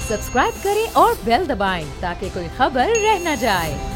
Subscribe करें और bell दबाएं ताकि कोई खबर रह न जाए।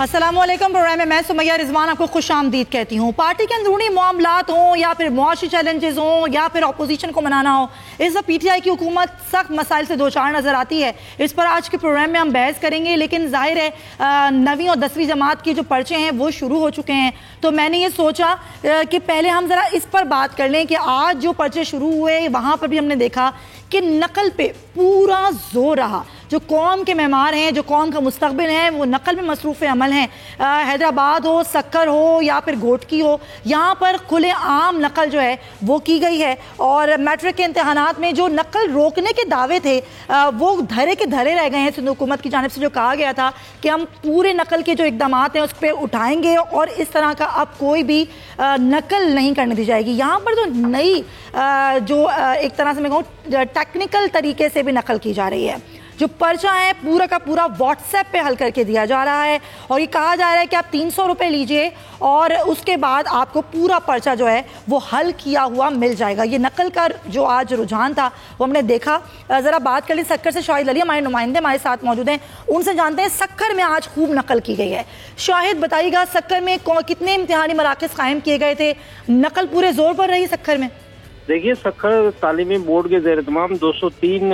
अस्सलामुअलैकुम। प्रोग्राम में मैं सुमैया रिजवान आपको खुश आमदीद कहती हूँ। पार्टी के अंदरूनी मामलात हों या फिर मुआशी चैलेंजेस हों या फिर अपोजिशन को मनाना हो, इस वक्त पीटीआई की हुकूमत सख्त मसाइल से दो चार नज़र आती है। इस पर आज के प्रोग्राम में हम बहस करेंगे। लेकिन जाहिर है 9वीं और 10वीं जमात के जो पर्चे हैं वो शुरू हो चुके हैं, तो मैंने ये सोचा कि पहले हम ज़रा इस पर बात कर लें कि आज जो पर्चे शुरू हुए वहाँ पर भी हमने देखा कि नकल पे पूरा जोर रहा। जो कौम के मेहमान हैं, जो कौम का मुस्तकबिल है, वो नकल में मसरूफ़ अमल हैं। हैदराबाद हो, सक्कर हो या फिर घोटकी हो, यहाँ पर खुले आम नकल जो है वो की गई है। और मैट्रिक के इम्तहानात में जो नकल रोकने के दावे थे वो धरे के धरे रह गए हैं। सिंध हुकूमत की जानिब से जो कहा गया था कि हम पूरे नकल के जो इकदाम हैं उस पर उठाएंगे और इस तरह का अब कोई भी नकल नहीं करने दी जाएगी। यहाँ पर जो नई जो एक तरह से मैं कहूँ टेक्निकल तरीके से भी नकल की जा रही है। जो पर्चा है पूरा का पूरा व्हाट्सएप पे हल करके दिया जा रहा है और ये कहा जा रहा है कि आप 300 रुपये लीजिए और उसके बाद आपको पूरा पर्चा जो है वो हल किया हुआ मिल जाएगा। ये नकल का जो आज रुझान था वो हमने देखा। ज़रा बात कर ली सक्कर से। शाहिद अली हमारे नुमाइंदे हमारे साथ मौजूद हैं, उनसे जानते हैं सक्कर में आज खूब नकल की गई है। शाहिद बताइएगा, सक्कर में कितने इम्तिहानी मराकज़ कायम किए गए थे? नकल पूरे जोर पर रही सक्कर में? देखिए, सक्कर तालीमी बोर्ड के ज़ेर इत्माम 203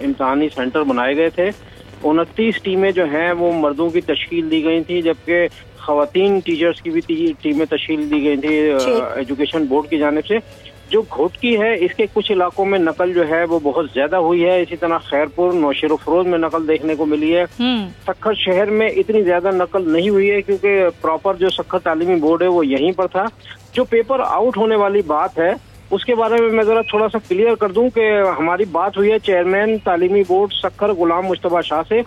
इम्तहानी सेंटर बनाए गए थे। 29 टीमें जो हैं वो मर्दों की तश्कील दी गई थी, जबकि ख़वातीन टीचर्स की भी टीमें तश्कील दी गई थी एजुकेशन बोर्ड की जानिब से। जो घोटकी है इसके कुछ इलाकों में नकल जो है वो बहुत ज्यादा हुई है। इसी तरह खैरपुर, नौशेर फरोज में नकल देखने को मिली है। सक्कर शहर में इतनी ज्यादा नकल नहीं हुई है क्योंकि प्रॉपर जो सक्कर तालीमी बोर्ड है वो यहीं पर था। जो पेपर आउट होने वाली बात है उसके बारे में मैं जरा थोड़ा सा क्लियर कर दूं कि हमारी बात हुई है चेयरमैन तालीमी बोर्ड सक्कर गुलाम मुश्तबा शाह से।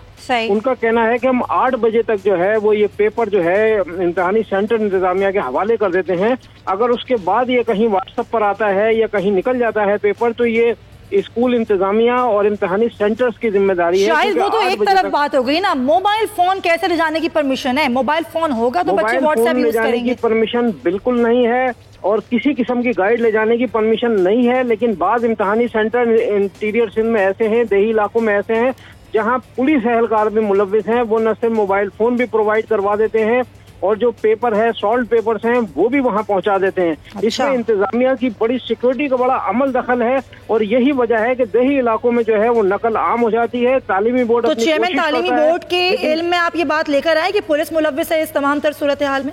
उनका कहना है कि हम 8 बजे तक जो है वो ये पेपर जो है इम्तहानी सेंटर इंतजामिया के हवाले कर देते हैं। अगर उसके बाद ये कहीं व्हाट्सएप पर आता है या कहीं निकल जाता है पेपर तो ये स्कूल इंतजामिया और इम्तहानी सेंटर्स की जिम्मेदारी है। शायद वो तो एक तरफ बात हो गई ना, मोबाइल फोन कैसे ले जाने की परमिशन है? मोबाइल फोन होगा तो बच्चे व्हाट्सएप यूज करेंगे? परमिशन बिल्कुल नहीं है और किसी किस्म की गाइड ले जाने की परमिशन नहीं है। लेकिन बाद इम्तहानी सेंटर इंटीरियर सिंध में ऐसे हैं, देही इलाकों में ऐसे हैं जहां पुलिस एहलकार भी मुलव्विस हैं। वो न सिर्फ मोबाइल फोन भी प्रोवाइड करवा देते हैं और जो पेपर है, सॉल्ट पेपर्स हैं, वो भी वहां पहुंचा देते हैं। इसमें इंतजामिया की बड़ी सिक्योरिटी का बड़ा अमल दखल है और यही वजह है कि देही इलाकों में जो है वो नकल आम हो जाती है। तालीमी बोर्ड तो चेयरमैन तालीमी बोर्ड के इल्म में आप ये बात लेकर आए कि पुलिस मुलव्विस है इस तमाम तर सूरत हाल में?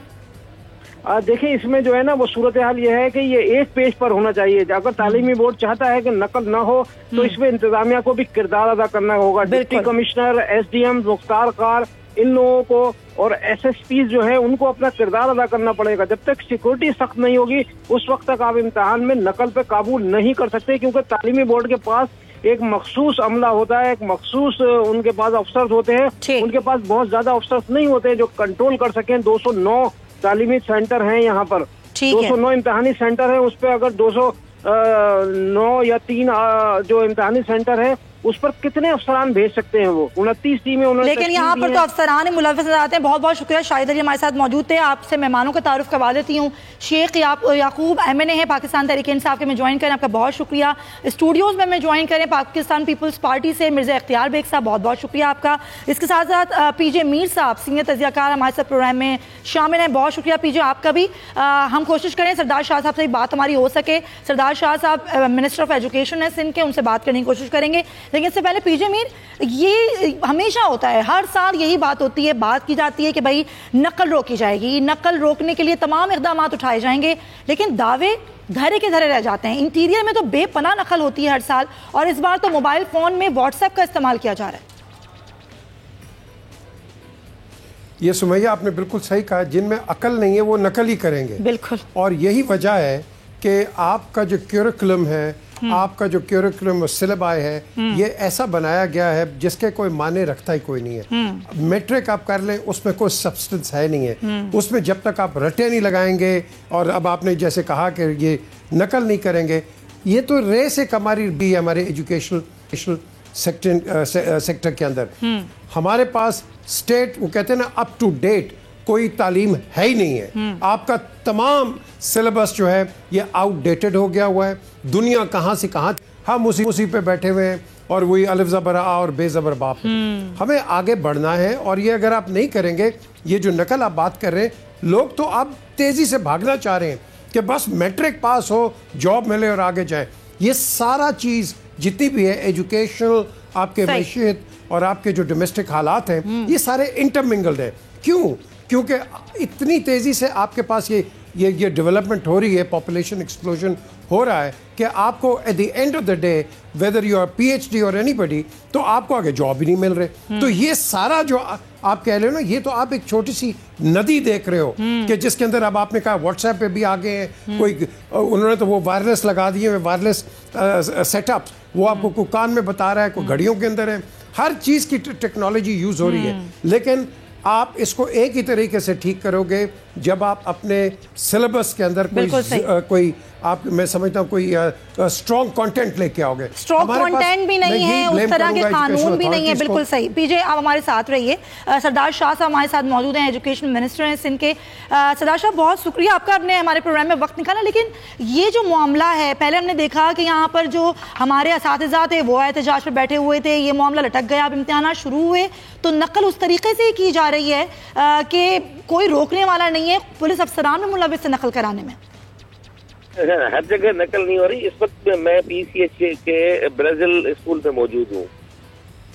देखिए, इसमें जो है ना वो सूरत हाल ये है कि ये एक पेज पर होना चाहिए। अगर तालीमी बोर्ड चाहता है कि नकल ना हो तो इसमें इंतजामिया को भी किरदार अदा करना होगा। डिप्टी कमिश्नर, SDM, मुख्तार कार, इन लोगों को और SSP जो है उनको अपना किरदार अदा करना पड़ेगा। जब तक सिक्योरिटी सख्त नहीं होगी उस वक्त तक आप इम्तहान में नकल पे काबू नहीं कर सकते, क्योंकि तालीमी बोर्ड के पास एक मखसूस अमला होता है, एक मखसूस उनके पास अफसर होते हैं। उनके पास बहुत ज्यादा अफसर नहीं होते जो कंट्रोल कर सकें। 209 तालीमी सेंटर हैं यहाँ पर, 209 इम्तहानी सेंटर हैं। उस पर अगर 209 या 3 जो इम्तहानी सेंटर है उस पर कितने अफसरान भेज सकते हैं? वो 29 टीमें उन्होंने। लेकिन यहाँ पर तो अफसरान मुलव्विस नजर आते हैं। बहुत बहुत शुक्रिया। शाहिद अली हमारे साथ मौजूद थे। आपसे मेहमानों का तारुफ करवा देती हूँ। शेख याकूब MNA है पाकिस्तान तहरीक इंसाफ के में ज्वाइन करें, आपका बहुत शुक्रिया। स्टूडियोज़ में ज्वाइन करें पाकिस्तान पीपल्स पार्टी से मिर्ज़ा इख्तियार बेग साहब, बहुत बहुत शुक्रिया आपका। इसके साथ साथ PJ मीर साहब सीनियर तजियाकार हमारे साथ प्रोग्राम में शामिल हैं, बहुत शुक्रिया PJ आपका भी। हम कोशिश करें सरदार शाह साहब से बात हमारी हो सके। सरदार शाह साहब मिनिस्टर ऑफ एजुकेशन है सिंध के, उनसे बात करने की कोशिश करेंगे। लेकिन इससे पहले PJ मीर, ये हमेशा होता है, हर साल यही बात होती है, बात की जाती है कि भाई नकल रोकी जाएगी, नकल रोकने के लिए तमाम इक़दाम उठाए जाएंगे, लेकिन दावे धरे के धरे रह जाते हैं। इंटीरियर में तो बेपनाह नकल होती है हर साल, और इस बार तो मोबाइल फोन में व्हाट्सएप का इस्तेमाल किया जा रहा है। ये सुमैया आपने बिल्कुल सही कहा, जिनमें अकल नहीं है वो नकल ही करेंगे। बिल्कुल। और यही वजह है کہ آپ کا جو کیوریکولم ہے، آپ کا جو کیوریکولم سلیبائی ہے، یہ ایسا بنایا گیا ہے جس کے کوئی معنی رکھتا ہی کوئی نہیں ہے. میٹرک آپ کر لیں، اس میں کوئی سبسٹنس ہے نہیں ہے. اس میں جب تک آپ رٹے نہیں لگائیں گے، اور اب آپ نے جیسے کہا کہ یہ نقل نہیں کریں گے، یہ تو ریس ایک ہماری بھی ہمارے ایجوکیشنل سیکٹر کے اندر. ہمارے پاس اسٹیٹ، وہ کہتے ہیں نا، اپ ٹو ڈیٹ کوئی تعلیم ہے ہی نہیں ہے. آپ کا تمام سلیبس جو ہے یہ آؤٹ ڈیٹڈ ہو گیا ہوا ہے. دنیا کہاں سے کہاں، ہم اسی پہ بیٹھے ہوئے ہیں، اور وہی الف زبر آ اور بے زبر باپ. ہمیں آگے بڑھنا ہے، اور یہ اگر آپ نہیں کریں گے، یہ جو نقل آپ بات کر رہے ہیں، لوگ تو اب تیزی سے بھاگنا چاہ رہے ہیں کہ بس میٹرک پاس ہو، جاب ملے اور آگے جائیں. یہ سارا چیز جتنی بھی ہے ایجوکیشنل، آپ کے معیشت اور آپ کے جو ڈومیسٹک حالات ہیں، یہ سارے انٹرمنگلڈ ہیں. کیونکہ اتنی تیزی سے آپ کے پاس یہ ڈیولپمنٹ ہو رہی ہے، پاپولیشن ایکسپلوژن ہو رہا ہے، کہ آپ کو at the end of the day whether you are P H D اور اینی بڈی، تو آپ کو آگے جاب ہی نہیں مل رہے. تو یہ سارا جو آپ کہہ رہے ہو نا، یہ تو آپ ایک چھوٹی سی ندی دیکھ رہے ہو کہ جس کے اندر اب آپ نے کہا واٹس ایپ پہ بھی آگے ہیں کوئی، انہوں نے تو وہ وائرلیس لگا دیے ہیں، وائرلیس سیٹ اپ، وہ آپ کو کان میں بتا رہا ہے، کوئی گھڑیوں کے اندر ہے. ہر چیز کی ٹیکنالوجی یوز ہو رہی ہے. لیکن آپ اس کو ایک ہی طریقے سے ٹھیک کرو گے جب آپ اپنے سلیبس کے اندر کوئی آپ، میں سمجھتا ہوں کوئی اسٹرانگ کانٹینٹ لے کے آؤ گے. اسٹرانگ کانٹینٹ بھی نہیں ہے، اس طرح کے قانون بھی نہیں ہے. بالکل صحیح. پی جے آپ ہمارے ساتھ رہیے. سردار شاہ صاحب ہمارے ساتھ موجود ہیں، ایجوکیشن منسٹر ہیں سندھ کے. سردار شاہ، بہت شکریہ آپ کا، آپ نے ہمارے پروگرام میں وقت نکالا. لیکن یہ جو معاملہ ہے، پہلے ہم نے دیکھا کہ یہاں پر جو ہمارے اساتذہ تھے وہ احتجاج پہ بیٹھے ہوئے تھے، یہ معاملہ لٹک گیا، اب امتحانات شروع ہوئے تو نقل اس طریقے سے کی جا رہی ہے کہ کوئی روکنے والا نہیں ہے. پولیس افسران میں ملوث سے نقل کرانے میں ہر جگہ نقل نہیں ہو رہی. اس وقت میں پی سی ایچ کے برازیل اسکول میں موجود ہوں،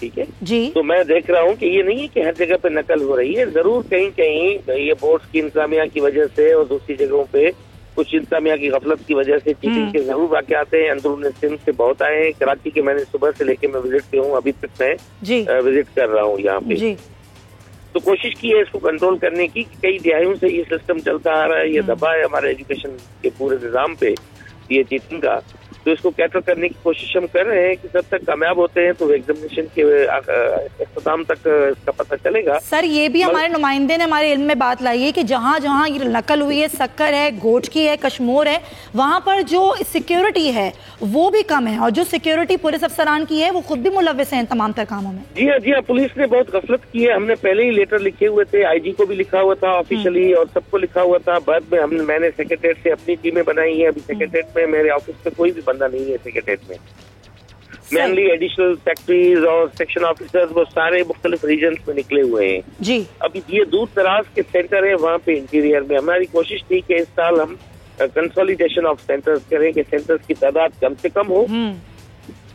ٹھیک ہے جی. تو میں دیکھ رہا ہوں کہ یہ نہیں ہے کہ ہر جگہ پہ نقل ہو رہی ہے. ضرور کہیں کہیں یہ بورڈز کی انتظامیہ کی وجہ سے اور دوسری جگہوں پہ کچھ انتظامیہ کی غفلت کی وجہ سے چیٹنگ کے ضرور واقعات ہیں. اندرون سندھ سے بہت آئے ہیں. کراچی کے میں نے صبح سے لے کے میں وزٹ پہ ہوں، ابھی تک میں وزٹ کر رہا ہوں یہاں پہ. تو کوشش کی ہے اس کو کنٹرول کرنے کی. کئی دہائیوں سے یہ سسٹم چلتا آ رہا ہے، یہ دبا ہے ہمارے ایجوکیشن کے پورے نظام پہ یہ چیٹنگ کا. تو اس کو کیٹر کرنے کی کوشش ہم کر رہے ہیں کہ جب تک کامیاب ہوتے ہیں تو ایگزامینیشن کے اختتام تک اس کا پتہ چلے گا. سر، یہ بھی ہمارے نمائندے نے ہمارے علم میں بات لائی ہے کہ جہاں جہاں یہ نقل ہوئی ہے، سکر ہے، گھوٹکی ہے، کشمور ہے، وہاں پر جو سیکیورٹی ہے وہ بھی کم ہے، اور جو سیکیورٹی پولیس افسران کی ہے وہ خود بھی ملوث ہیں تمام تر کاموں میں. جی ہاں، پولیس نے بہت غفلت کی ہے. ہم نے پہلے ہی لیٹر لکھے ہوئے تھے، آئی جی کو بھی لکھا ہوا تھا آفیشلی اور سب کو لکھا ہوا تھا. بعد میں میں نے سیکریٹریٹ سے اپنی ٹیمیں بنائی ہیں. ابھی سیکریٹریٹ میں میرے آفس میں کوئی بھی بندہ نہیں ہے. سیکریٹریٹ میں مینلی ایڈیشنل سیکٹریز اور سیکشن آفیسرز وہ سارے مختلف ریجنز میں نکلے ہوئے ہیں. جی. ابھی یہ دور دراز کے سینٹر ہیں وہاں پہ انٹیریئر میں. ہماری کوشش تھی کہ اس سال ہم کنسولیڈیشن آف سینٹرز کریں کہ سینٹرز کی تعداد کم سے کم ہو،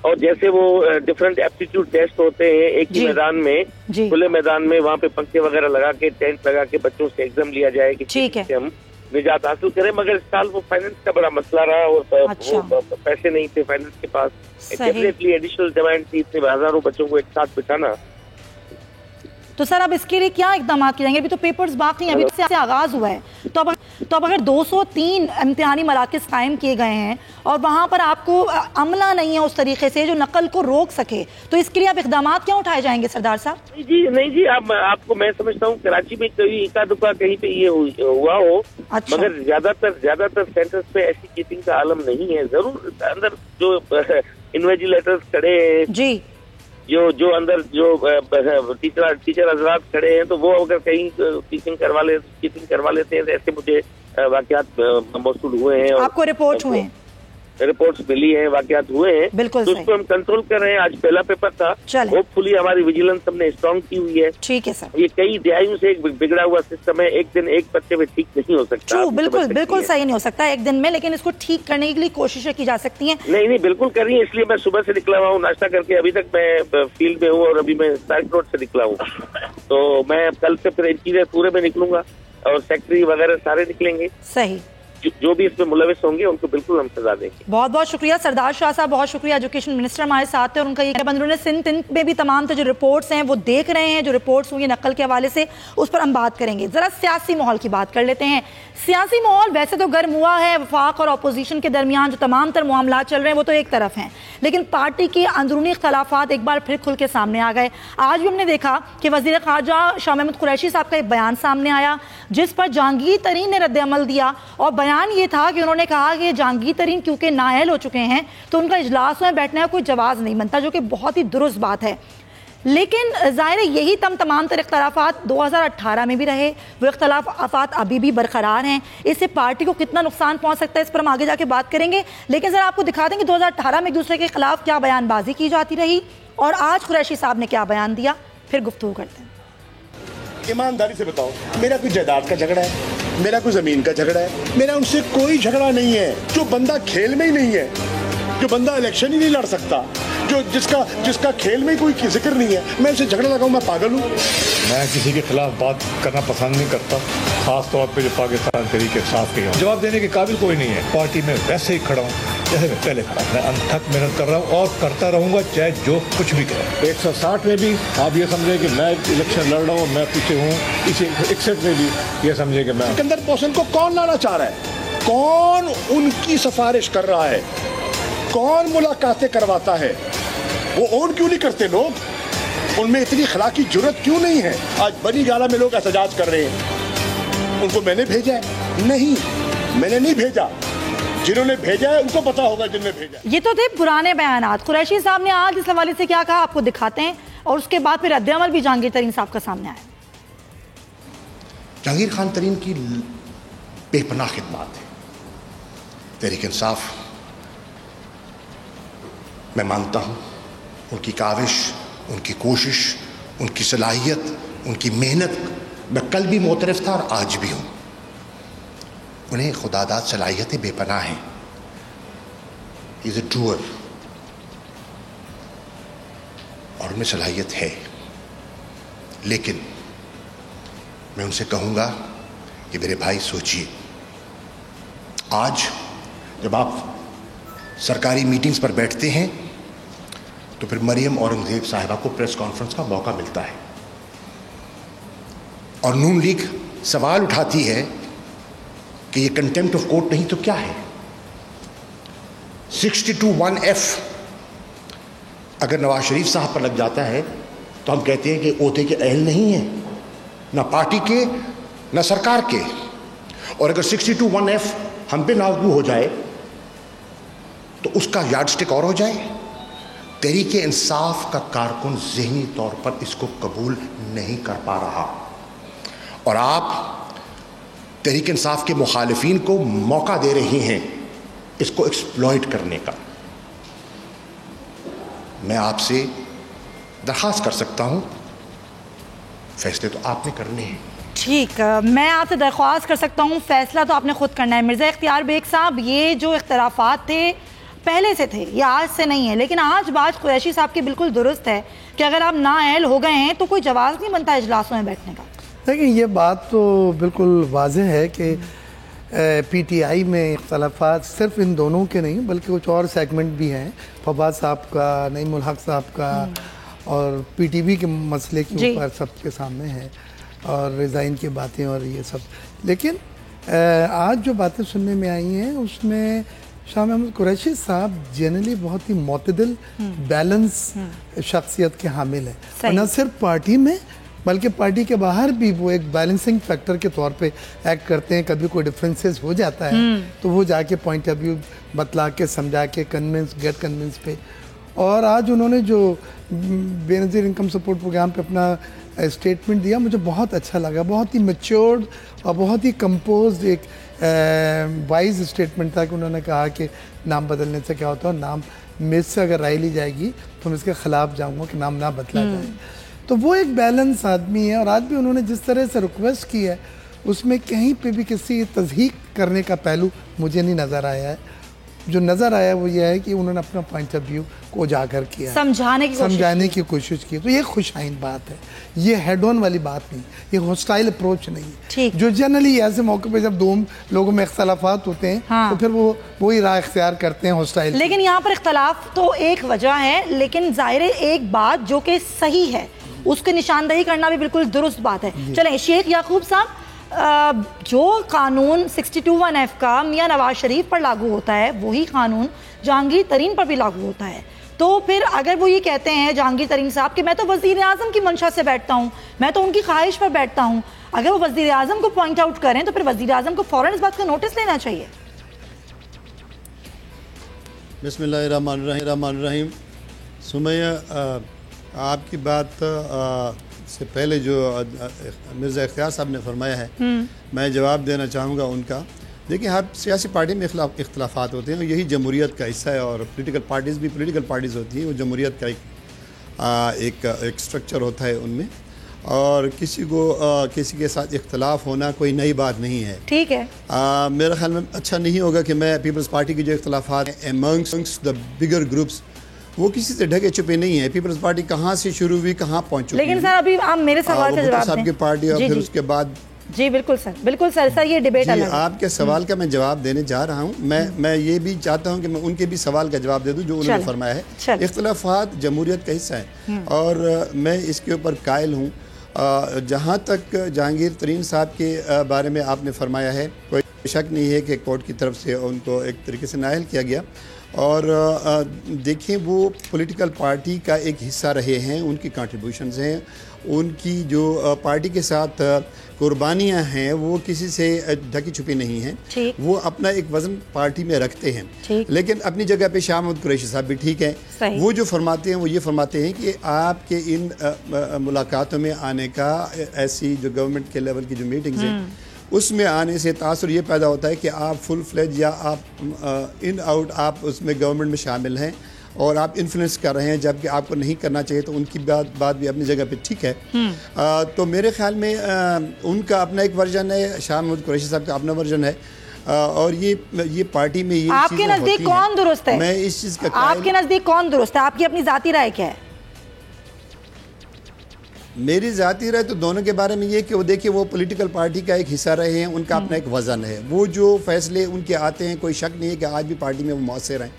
اور جیسے وہ ڈفرینٹ ایپٹیٹیوڈ ٹیسٹ ہوتے ہیں ایک ہی میدان میں، کھلے میدان میں، وہاں پہ پنکھے وغیرہ لگا کے ٹینٹ لگا کے بچوں سے ایگزام لیا جائے کہ ہم نجات حاصل کریں. مگر اس سال وہ فائنینس کا بڑا مسئلہ رہا اور پیسے نہیں تھے فائنینس کے پاس. ڈیفینیٹلی ایڈیشنل ڈیمانڈ تھی اتنے ہزاروں بچوں کو ایک ساتھ بٹھانا. تو سر اب اس کے لیے کیا اقدامات کیے جائیں گے؟ ابھی تو پیپرز باقی ہیں، ابھی سے آغاز ہوا ہے. تو اب اگر 203 امتحانی مراکز قائم کیے گئے ہیں اور وہاں پر آپ کو عملہ نہیں ہے اس طریقے سے جو نقل کو روک سکے، تو اس کے لیے آپ اقدامات کیا اٹھائے جائیں گے سردار صاحب؟ نہیں جی، اب آپ کو میں سمجھتا ہوں کراچی میں کوئی اکا دکا کہیں پہ یہ ہوا ہو، مگر زیادہ تر سینٹرز پہ ایسی چیٹنگ کا عالم نہیں ہے. ضرور اندر جو انویجیلیٹرز کھڑے ہیں، جی، جو اندر جو ٹیچر حضرات کھڑے ہیں، تو وہ اگر کہیں چیٹنگ کروا لیتے ہیں تو ایسے مجھے واقعات موصول ہوئے ہیں، آپ کو رپورٹ ہوئے ہیں، رپورٹس ملی ہیں، واقعات ہوئے ہیں. بالکل تو اس کو ہم کنٹرول کر رہے ہیں. آج پہلا پیپر تھا، ہوپ فلی ہماری ویجیلنس ہم نے اسٹرانگ کی ہوئی ہے. ٹھیک ہے سر. یہ کئی دہائیوں سے ایک بگڑا ہوا سسٹم ہے. ایک دن ایک بچے میں ٹھیک نہیں ہو سکتا. بالکل صحیح نہیں ہو سکتا ایک دن میں، لیکن اس کو ٹھیک کرنے کے لیے کوششیں کی جا سکتی ہیں. نہیں بالکل کر رہی ہیں. اس لیے میں صبح سے نکلا ہوا ہوں ناشتہ کر کے. ابھی تک میں فیلڈ میں ہوں اور ابھی میں سائٹ روڈ سے نکلا ہوں. تو میں کل سے پھر انٹیریئر پورے میں نکلوں گا اور سیکٹری وغیرہ سارے نکلیں گے. صحیح. जो भी इसमें मुलविस होंगे उनको बिल्कुल हम सजा देंगे। बहुत बहुत शुक्रिया सरदार शाह साहब, बहुत शुक्रिया। एजुकेशन मिनिस्टर हमारे साथ थे और उनका ये अंदरूनी सिंध में भी तमाम जो रिपोर्ट्स हैं वो देख रहे हैं, जो रिपोर्ट्स हुई नकल के हवाले से, उस पर हम बात करेंगे। जरा सियासी माहौल की बात कर लेते हैं। सियासी माहौल वैसे तो गर्म हुआ है, वफाक और अपोजिशन के दरमियान जो तमाम तर मामला चल रहे हैं वो तो एक तरफ हैं, लेकिन पार्टी के अंदरूनी इख्तलाफात एक बार फिर खुल के सामने आ गए। आज भी हमने देखा कि वज़ीर ख़ारजा शाह महमूद कुरैशी साहब का एक बयान सामने आया जिस पर जहांगीर तरीन ने रद्द अमल दिया, और बयान ये था कि उन्होंने कहा कि जहांगीर तरीन क्योंकि नाअहल हो चुके हैं तो उनका इजलास में बैठने का कोई जवाज़ नहीं बनता, जो कि बहुत ही दुरुस्त बात है। लेकिन ज़ाहिर है यही तमाम तर इख्तलाफात 2018 में भी रहे, वो इख्तलाफात अभी भी बरकरार हैं। इससे पार्टी को कितना नुकसान पहुंच सकता है इस पर हम आगे जाके बात करेंगे, लेकिन ज़रा आपको दिखा दें कि 2018 में एक दूसरे के खिलाफ क्या बयानबाजी की जाती रही और आज कुरैशी साहब ने क्या बयान दिया, फिर गुफ्तगू करते हैं। ईमानदारी से बताओ, मेरा कोई जायदाद का झगड़ा है, मेरा कोई ज़मीन का झगड़ा है, मेरा उनसे कोई झगड़ा नहीं है। जो बंदा खेल में ही नहीं है, जो बंदा इलेक्शन ही नहीं लड़ सकता, जो जिसका खेल में कोई जिक्र नहीं है, मैं उसे झगड़ा लगाऊं, मैं पागल हूँ? मैं किसी के खिलाफ बात करना पसंद नहीं करता, खास तौर पे जो पाकिस्तान तहरीक इंसाफ के। जवाब देने के काबिल कोई नहीं है। पार्टी में वैसे ही खड़ा हूँ जैसे मैं पहले खड़ा। मैं अनथक मेहनत कर रहा हूँ और करता रहूँगा, चाहे जो कुछ भी करे। 160 में भी आप ये समझे कि मैं इलेक्शन लड़ रहा हूँ, मैं पीछे हूँ। इसी 61 में भी ये समझे कि मैं। सिकंदर पोसन को कौन लाना चाह रहा है? कौन उनकी सिफारिश कर रहा है? कौन मुलाकातें करवाता है? वो ऑन क्यों नहीं करते लोग? उनमें इतनी अखलाकी जुर्रत क्यों नहीं है? आज बनी गाला में लोग एहतजाज कर रहे हैं। उनको मैंने भेजा है? नहीं, मैंने नहीं भेजा। जिन्होंने भेजा है उनको पता होगा जिन्होंने भेजा है। ये तो थे पुराने बयानात। कुरैशी साहब ने आज इस हवाले से क्या कहा आपको दिखाते हैं, और उसके बाद फिर रद्द अमल भी जहांगीर तरीन साहब का सामने आया। जहांगीर खान तरीन की बेपनाह खिदमत है। तहरीक इंसाफ मैं मानता हूँ, उनकी काविश, उनकी कोशिश, उनकी सलाहियत, उनकी मेहनत, मैं कल भी मोतरफ था और आज भी हूँ। उन्हें खुदादाद सलाहियतें बेपनाह हैं। इज़ ए डूअर, और उनमें सलाहियत है। लेकिन मैं उनसे कहूँगा कि मेरे भाई सोचिए, आज जब आप सरकारी मीटिंग्स पर बैठते हैं तो फिर मरियम औरंगज़ेब साहिबा को प्रेस कॉन्फ्रेंस का मौका मिलता है और नून लीग सवाल उठाती है कि ये कंटेम्प्ट ऑफ कोर्ट नहीं तो क्या है? 62(1)(f अगर नवाज शरीफ साहब पर लग जाता है तो हम कहते हैं कि ओहदे के अहल नहीं है, ना पार्टी के ना सरकार के। और अगर 62(1)(f हम पे लागू हो जाए तो उसका यार्डस्टिक और हो जाए। तहरीक इंसाफ का कारकुन ज़हनी तौर पर इसको कबूल नहीं कर पा रहा, और आप तहरीक इंसाफ के मुखालिफिन को मौका दे रही हैं इसको एक्सप्लॉइट करने का। मैं आपसे दरख्वास्त कर सकता हूं, फैसले तो आपने करने हैं। ठीक, मैं आपसे दरख्वास्त कर सकता हूँ, फैसला तो आपने खुद करना है। मिर्ज़ा इख्तियार बेग साहब, ये जो इख्तलाफात थे पहले से थे, ये आज से नहीं है, लेकिन आज बात कुरैशी साहब की बिल्कुल दुरुस्त है कि अगर आप नाअहल हो गए हैं तो कोई जवाब नहीं बनता इजलासों में बैठने का। देखिए, ये बात तो बिल्कुल वाज़ेह है कि पीटीआई में इख्तलाफात सिर्फ इन दोनों के नहीं बल्कि कुछ और सेगमेंट भी हैं, फवाद साहब का, नईमुल हक साहब का, और पीटीवी के मसले के ऊपर सबके सामने है, और रिज़ाइन की बातें और ये सब। लेकिन आज जो बातें सुनने में आई हैं उसमें शाह महमूद कुरैशी साहब जनरली बहुत ही मोतदिल बैलेंस शख्सियत के हामिल हैं, और न सिर्फ पार्टी में बल्कि पार्टी के बाहर भी वो एक बैलेंसिंग फैक्टर के तौर पे एक्ट करते हैं। कभी कोई डिफरेंसेस हो जाता है तो वो जाके पॉइंट ऑफ व्यू बतला के, समझा के, गेट कन्विंस पे। और आज उन्होंने जो बेनज़ीर इनकम सपोर्ट प्रोग्राम पे अपना स्टेटमेंट दिया, मुझे बहुत अच्छा लगा। बहुत ही मैच्योर्ड और बहुत ही कंपोज्ड एक वाइज स्टेटमेंट था कि उन्होंने कहा कि नाम बदलने से क्या होता है, नाम मेरे से अगर राय ली जाएगी तो मैं इसके ख़िलाफ़ जाऊँगा कि नाम ना बदला जाए। तो वो एक बैलेंस आदमी है, और आज भी उन्होंने जिस तरह से रिक्वेस्ट की है उसमें कहीं पे भी किसी तज़हीक करने का पहलू मुझे नहीं नज़र आया है। جو نظر آیا وہ یہ ہے کہ انہوں نے اپنا پوائنٹ آف ویو کو اجاگر کیا, سمجھانے کی کوشش کی. تو یہ خوش آئند بات ہے, یہ ہیڈ آن والی بات نہیں, یہ ہوسٹائل اپروچ نہیں ہے. جو جنرلی ایسے موقع پہ جب دو لوگوں میں اختلافات ہوتے ہیں تو پھر وہ وہی راہ اختیار کرتے ہیں ہوسٹائل. لیکن یہاں پر اختلاف تو ایک وجہ ہے, لیکن ظاہر ہے ایک بات جو کہ صحیح ہے اس کی نشاندہی کرنا بھی بالکل درست بات ہے. چلیں شیخ یعقوب صاحب, جو قانون 62(1)F کا میاں نواز شریف پر لاگو ہوتا ہے وہی قانون جہانگیر ترین پر بھی لاگو ہوتا ہے. تو پھر اگر وہ یہ کہتے ہیں جہانگیر ترین صاحب کہ میں تو وزیر اعظم کی منشا سے بیٹھتا ہوں, میں تو ان کی خواہش پر بیٹھتا ہوں, اگر وہ وزیر اعظم کو پوائنٹ آؤٹ کریں تو پھر وزیر اعظم کو فوراً اس بات کا نوٹس لینا چاہیے. بسم اللہ الرحمن الرحیم. سمیہ, آپ کی بات سے پہلے جو مرزا اختیار صاحب نے فرمایا ہے میں جواب دینا چاہوں گا ان کا. دیکھیں, ہر سیاسی پارٹی میں اختلافات ہوتے ہیں اور یہی جمہوریت کا حصہ ہے, اور پولیٹیکل پارٹیز بھی پولیٹیکل پارٹیز ہوتی ہیں, وہ جمہوریت کا ایک اسٹرکچر ہوتا ہے ان میں, اور کسی کو کسی کے ساتھ اختلاف ہونا کوئی نئی بات نہیں ہے. ٹھیک ہے, میرا خیال میں اچھا نہیں ہوگا کہ میں پیپلز پارٹی کی جو اختلافات ہیں amongst the bigger groups وہ کسی سے ڈھکے چھپے نہیں ہیں. پیپلز پارٹی کہاں سے شروع ہوئی, کہاں پہنچ چکی. لیکن سر ابھی آپ میرے سوال کا جواب صاحب کی پارٹی اور پھر اس کے بعد. جی بالکل سر, سر یہ ڈیبیٹ الگ ہے. آپ کے سوال کا میں جواب دینے جا رہا ہوں. میں یہ بھی چاہتا ہوں کہ میں ان کے بھی سوال کا جواب دے دوں جو انہوں نے فرمایا ہے. اختلافات جمہوریت کا حصہ ہیں اور میں اس کے اوپر قائل ہوں. جہاں تک جہانگیر ترین صاحب کے بارے میں آپ نے فرمایا ہے, کوئی شک نہیں ہے کہ کورٹ کی طرف سے ان کو ایک طریقے سے نااہل کیا گیا, اور دیکھیں وہ پولیٹیکل پارٹی کا ایک حصہ رہے ہیں, ان کی کنٹریبیوشنز ہیں, ان کی جو پارٹی کے ساتھ قربانیاں ہیں وہ کسی سے ڈھکی چھپی نہیں ہیں. وہ اپنا ایک وزن پارٹی میں رکھتے ہیں, لیکن اپنی جگہ پہ شاہ محمود قریشی صاحب بھی ٹھیک ہیں. وہ جو فرماتے ہیں وہ یہ فرماتے ہیں کہ آپ کے ان ملاقاتوں میں آنے کا, ایسی جو گورنمنٹ کے لیول کی جو میٹنگز ہیں اس میں آنے سے تاثر یہ پیدا ہوتا ہے کہ آپ فل فلیج یا آپ ان آؤٹ آپ اس میں گورنمنٹ میں شامل ہیں اور آپ انفلوئنس کر رہے ہیں, جبکہ آپ کو نہیں کرنا چاہیے. تو ان کی بات بھی اپنی جگہ پہ ٹھیک ہے. تو میرے خیال میں ان کا اپنا ایک ورژن ہے, شاہ محمود قریشی صاحب کا اپنا ورژن ہے, اور یہ پارٹی میں یہ آپ کے نزدیک کون درست ہے؟ میں اس چیز کا آپ کے نزدیک کون درست ہے؟ آپ کی اپنی ذاتی رائے کیا ہے؟ میری ذاتی رائے تو دونوں کے بارے میں یہ کہ وہ دیکھیں وہ پولیٹیکل پارٹی کا ایک حصہ رہے ہیں, ان کا اپنا ایک وزن ہے. وہ جو فیصلے ان کے آتے ہیں, کوئی شک نہیں ہے کہ آج بھی پارٹی میں وہ مؤثر ہیں.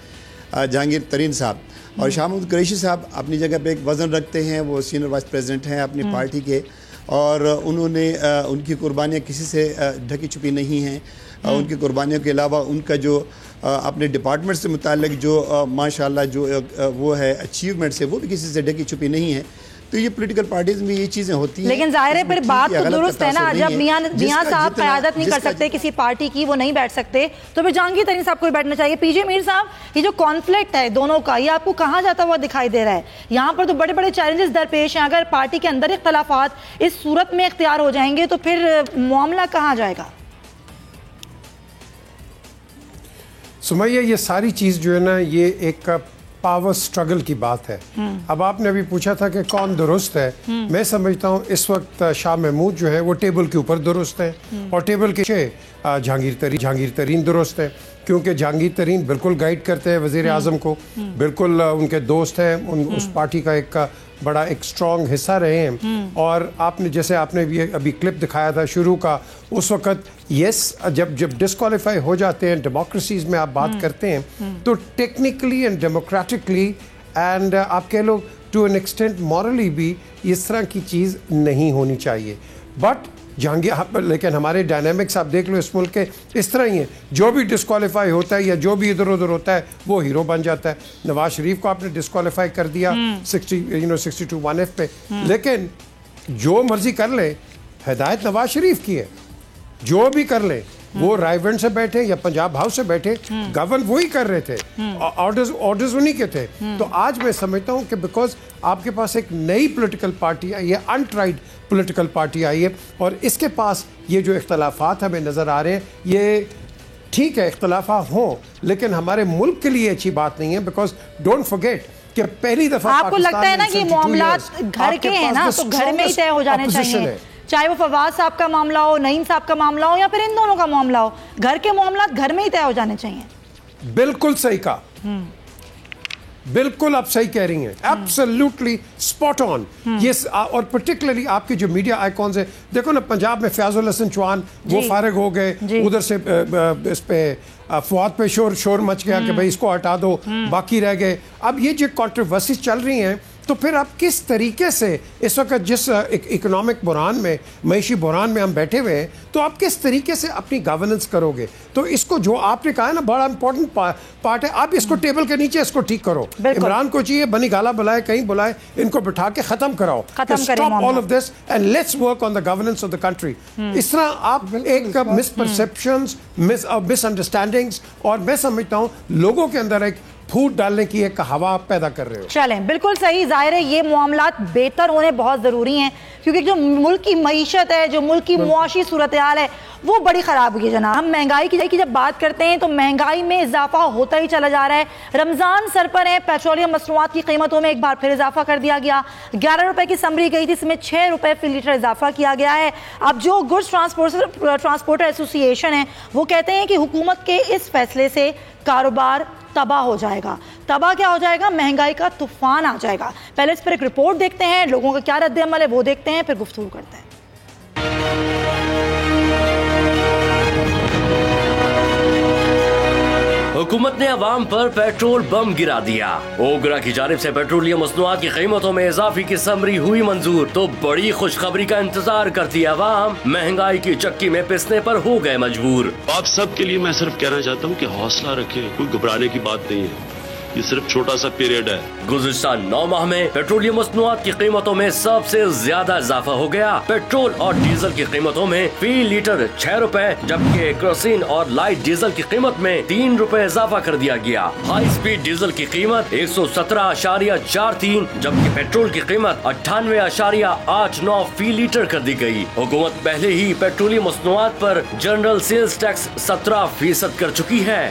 جہانگیر ترین صاحب اور شاہ محمود قریشی صاحب اپنی جگہ پہ ایک وزن رکھتے ہیں, وہ سینئر وائس پریزیڈنٹ ہیں اپنی پارٹی کے, اور انہوں نے ان کی قربانیاں کسی سے ڈھکی چھپی نہیں ہیں. ان کی قربانیوں کے علاوہ ان کا جو اپنے ڈپارٹمنٹ سے متعلق جو ماشاءاللہ جو وہ ہے اچیومنٹس ہے وہ بھی کسی سے ڈھکی چھپی نہیں ہے. تو یہ پولیٹیکل پارٹیز میں یہ چیزیں ہوتی ہیں. لیکن ظاہر ہے پھر بات تو درست ہے نا, جب میاں صاحب قیادت نہیں کر سکتے کسی پارٹی کی, وہ نہیں بیٹھ سکتے, تو پھر جہانگیر ترین صاحب کو بھی بیٹھنا چاہیے. پی جے میر صاحب, یہ جو کانفلکٹ ہے دونوں کا, یہ آپ کو کہاں جاتا ہوا دکھائی دے رہا ہے؟ یہاں پر تو بڑے بڑے چیلنجز درپیش ہیں. اگر پارٹی کے اندر اختلافات اس صورت میں اختیار ہو جائیں گے تو پھر معاملہ کہاں جائے گا؟ سمیہ, یہ ساری چیز جو ہے نا یہ ایک پاور سٹرگل کی بات ہے. اب آپ نے ابھی پوچھا تھا کہ کون درست ہے. میں سمجھتا ہوں اس وقت شاہ محمود جو ہے وہ ٹیبل کے اوپر درست ہے, اور ٹیبل کے پیچھے جہانگیر ترین درست ہے, کیونکہ جہانگیر ترین بالکل گائیڈ کرتے ہیں وزیر اعظم کو, بالکل ان کے دوست ہیں, اس پارٹی کا ایک بڑا ایک سٹرونگ حصہ رہے ہیں. اور آپ نے جیسے آپ نے ابھی کلپ دکھایا تھا شروع کا, اس وقت جب ڈسکوالیفائی ہو جاتے ہیں ڈیموکریسیز میں آپ بات کرتے ہیں تو ٹیکنیکلی اینڈ ڈیموکریٹکلی اینڈ آپ کہہ لو ٹو این ایکسٹینٹ مورلی بھی اس طرح کی چیز نہیں ہونی چاہیے. بٹ جہانگیر, لیکن ہمارے ڈائنامکس آپ دیکھ لو اس ملک کے اس طرح ہی ہیں, جو بھی ڈسکوالیفائی ہوتا ہے یا جو بھی ادھر ادھر ہوتا ہے وہ ہیرو بن جاتا ہے. نواز شریف کو آپ نے ڈسکوالیفائی کر دیا 62(1)F پہ, لیکن جو مرضی کر لے, ہدایت نواز شریف کی ہے, جو بھی کر لے, وہ رائے ونڈ سے بیٹھے یا پنجاب ہاؤس سے بیٹھے, گورن وہی کر رہے تھے, آرڈرز انہی کے تھے. تو آج میں سمجھتا ہوں کہ بیکاز آپ کے پاس ایک نئی پولیٹیکل پارٹی آئی ہے, انٹرائڈ پولیٹیکل پارٹی آئی ہے, اور اس کے پاس یہ جو اختلافات ہمیں نظر آ رہے ہیں, یہ ٹھیک ہے اختلافات ہوں, لیکن ہمارے ملک کے لیے اچھی بات نہیں ہے. بیکاز ڈونٹ فرگیٹ کہ پہلی دفعہ آپ کو لگتا ہے نا کہ معاملات گھر کے ہیں نا, تو گھر میں ہی طے ہو جانے چاہیے, چاہے وہ فواد صاحب کا معاملہ ہو, نعیم صاحب کا معاملہ ہو, یا پھر ان دونوں کا معاملہ ہو, گھر کے معاملات گھر میں ہی طے ہو جانے چاہیے. बिल्कुल सही कहा, बिल्कुल आप सही कह रही हैं, एब्सोल्युटली स्पॉट ऑन। ये और पर्टिकुलरली आपके जो मीडिया आइकॉन्स है, देखो ना पंजाब में फयाजुल हसन चौहान वो फारिग हो गए, उधर से इस पे फुआद पे शोर मच गया कि भाई इसको हटा दो, बाकी रह गए। अब ये जो कंट्रोवर्सी चल रही हैं, तो फिर आप किस तरीके से इस वक्त जिस इकोनॉमिक बुरान में, मईशी बुरान में हम बैठे हुए हैं, तो आप किस तरीके से अपनी गवर्नेंस करोगे? तो इसको जो आपने कहा है ना, बड़ा इंपॉर्टेंट पार्ट है, आप इसको टेबल के नीचे इसको ठीक करो। इमरान को चाहिए बनी गाला बुलाए, कहीं बुलाए, इनको बिठा के खत्म कराओ, stop all of this and let's work on the governance of the country. इस तरह आप एक मिसपरसेप्शंस, मिसअंडरस्टैंडिंग्स, और मैं समझता हूँ लोगों के अंदर एक फूट डालने की एक हवा पैदा कर रहे हो। चलें, बिल्कुल सही। जाहिर है ये मामलात बेहतर होने बहुत ज़रूरी हैं, क्योंकि जो मुल्क की मईशत है, जो मुल्क की मुआशी सूरत हाल है, वो बड़ी ख़राब हुई है जनाब। हम महंगाई की जब बात करते हैं तो महंगाई में इजाफा होता ही चला जा रहा है। रमज़ान सर पर है, पेट्रोलियम मसनूआत की कीमतों में एक बार फिर इजाफा कर दिया गया। 11 रुपए की समरी गई थी, इसमें 6 रुपए फी लीटर इजाफा किया गया है। अब जो गुड्स ट्रांसपोर्टर एसोसिएशन है वो कहते हैं कि हुकूमत के इस फैसले से कारोबार तबाह हो जाएगा। तबाह क्या हो जाएगा? महंगाई का तूफान आ जाएगा। पहले इस पर एक रिपोर्ट देखते हैं, लोगों का क्या रद्द अमल है वो देखते हैं, फिर गुफ्तगू करते हैं। हुकूमत ने अवाम पर पेट्रोल बम गिरा दिया। ओगरा की जानिब से पेट्रोलियम मसनूआत की कीमतों में इजाफे की समरी हुई मंजूर, तो बड़ी खुशखबरी का इंतजार करती अवाम महंगाई की चक्की में पिसने पर हो गए मजबूर। आप सब के लिए मैं सिर्फ कहना चाहता हूँ कि हौसला रखें, कोई घबराने की बात नहीं है, ये सिर्फ छोटा सा पीरियड है। गुज़िश्ता 9 माह में पेट्रोलियम मसनूआत की कीमतों में सबसे ज्यादा इजाफा हो गया। पेट्रोल और डीजल की कीमतों में फी लीटर 6 रुपए, जबकि केरोसिन और लाइट डीजल की कीमत में 3 रुपए इजाफा कर दिया गया। हाई स्पीड डीजल की कीमत 117.43, जबकि पेट्रोल की कीमत 98.89 फी लीटर कर दी गई। हुकूमत पहले ही पेट्रोलियम मसनूआत पर जनरल सेल्स टैक्स 17% कर चुकी है।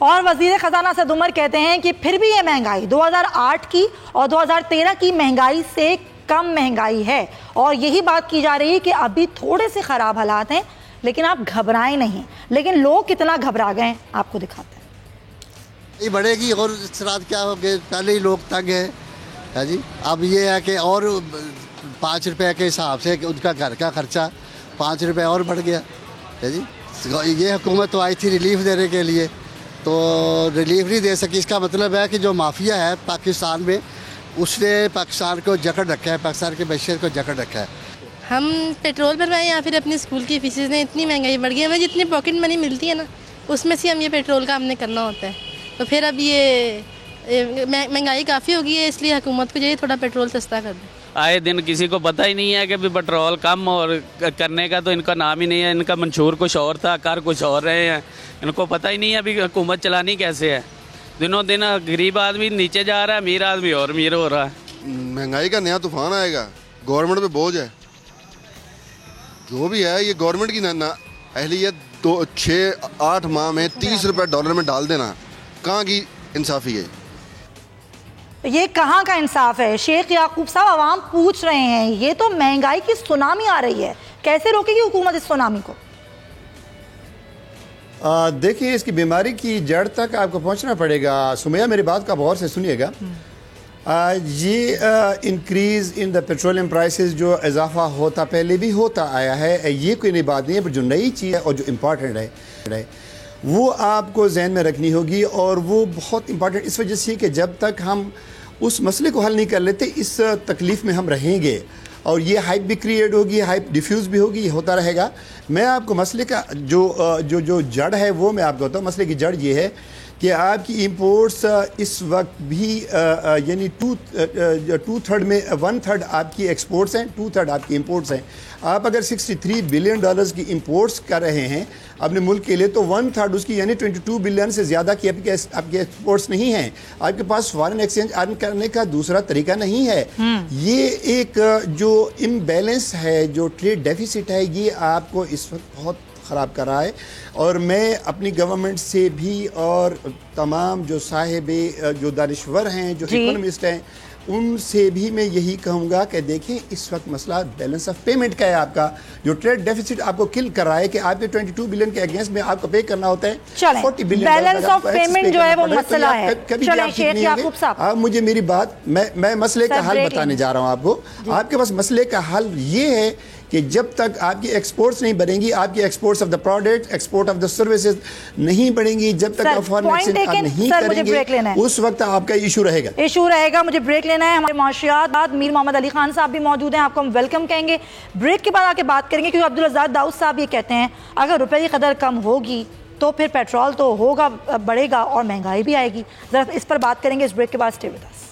और वजीर खजाना सैयद उमर कहते हैं कि फिर भी ये महंगाई 2008 की और 2013 की महंगाई से कम महंगाई है, और यही बात की जा रही है कि अभी थोड़े से ख़राब हालात हैं, लेकिन आप घबराएं नहीं। लेकिन लोग कितना घबरा गए आपको दिखाते हैं। ये बढ़ेगी और इस रात क्या हो गए, पहले ही लोग तंग है जी। अब ये है कि और 5 रुपये के हिसाब से उनका घर का खर्चा 5 रुपये और बढ़ गया है जी। ये हुकूमत तो आई थी रिलीफ देने के लिए, तो रिलीफ नहीं दे सकी। इसका मतलब है कि जो माफिया है पाकिस्तान में, उसने पाकिस्तान को जकड़ रखा है, पाकिस्तान के मैशत को जकड़ रखा है। हम पेट्रोल भरवाएं या फिर अपने स्कूल की फीसेज ने इतनी महंगाई बढ़ गई, हमें जितनी पॉकेट मनी मिलती है ना, उसमें से हम ये पेट्रोल का हमने करना होता है। तो फिर अब ये महंगाई काफ़ी हो गई है, इसलिए हुकूमत को चाहिए थोड़ा पेट्रोल सस्ता कर दे। आए दिन किसी को पता ही नहीं है कि भी पेट्रोल कम और करने का तो इनका नाम ही नहीं है। इनका मंशूर कुछ और था, कर कुछ और रहे हैं, इनको पता ही नहीं है अभी हुकूमत चलानी कैसे है। दिनों दिन गरीब आदमी नीचे जा रहा है, अमीर आदमी और अमीर हो रहा है। महंगाई का नया तूफान आएगा, गवर्नमेंट पे बोझ है। जो भी है ये गवर्नमेंट की ना अहलियत 6-8 माह में 30 रुपये डॉलर में डाल देना, कहाँ की इंसाफी है? ये कहाँ का इंसाफ है? शेख याकूब साहब आवाम पूछ रहे हैं, ये तो महंगाई की सुनामी आ रही है, कैसे रोकेगी हुकूमत इस सुनामी को? देखिए, इसकी बीमारी की जड़ तक आपको पहुंचना पड़ेगा। सुमैया, मेरी बात का गौर से सुनिएगा। ये increase in the petroleum prices जो इजाफा होता पहले भी होता आया है, ये कोई नई बात नहीं है। पर जो नई चीज़ है और जो इम्पॉर्टेंट है वो आपको जहन में रखनी होगी, और वो बहुत इम्पॉर्टेंट इस वजह से कि जब तक हम उस मसले को हल नहीं कर लेते, इस तकलीफ़ में हम रहेंगे और ये हाइप भी क्रिएट होगी, हाइप डिफ्यूज़ भी होगी, ये होता रहेगा। मैं आपको मसले का जो जड़ है वो मैं आपको बताऊँ। मसले की जड़ ये है कि आपकी इंपोर्ट्स इस वक्त भी यानी 2/3 में 1/3 आपकी एक्सपोर्ट्स हैं, 2/3 आपकी इंपोर्ट्स हैं। आप अगर $63 बिलियन की इंपोर्ट्स कर रहे हैं अपने मुल्क के लिए, तो 1/3 उसकी यानी 22 बिलियन से ज़्यादा की आपकी एक्सपोर्ट्स नहीं हैं। आपके पास फॉरेन एक्सचेंज अर्न करने का दूसरा तरीका नहीं है। ये एक जो इम्बैलेंस है, जो ट्रेड डेफिसिट है, ये आपको इस वक्त बहुत ख़राब कर रहा है। और मैं अपनी गवर्नमेंट से भी और तमाम जो साहिब जो दानिश्वर हैं, जो इकोनॉमिस्ट हैं, उनसे भी मैं यही कहूँगा कि देखें इस वक्त मसला बैलेंस ऑफ पेमेंट का है आपका, जो ट्रेड डेफिसिट आपको किल कर रहा है कि आपके 22 बिलियन के अगेंस्ट में आपको पे करना होता है 40 बिलियन बैलेंस ऑफ पेमेंट जो है वो मसला है। चलें शेख याकूब साहब, आप मुझे मेरी बात, मैं मसले का हल बताने जा रहा हूँ आपको। आपके पास मसले का हल ये है कि जब तक आपकी एक्सपोर्ट्स नहीं बढ़ेंगी, आपकी exports of the product, export of the services नहीं बढ़ेंगी, जब तक आप फॉरेन एक्सचेंज नहीं करेंगे उस वक्त आपका इशू रहेगा। मुझे ब्रेक लेना है। हमारे माशियात मीर मोहम्मद अली खान साहब भी मौजूद हैं, आपको हम वेलकम कहेंगे। ब्रेक के बाद आके बात करेंगे क्योंकि अब्दुल रज़ाक दाऊद साहब ये कहते हैं अगर रुपए की कदर कम होगी तो फिर पेट्रोल तो होगा, बढ़ेगा और महंगाई भी आएगी। जरा इस पर बात करेंगे इस ब्रेक के बाद। Stay with us.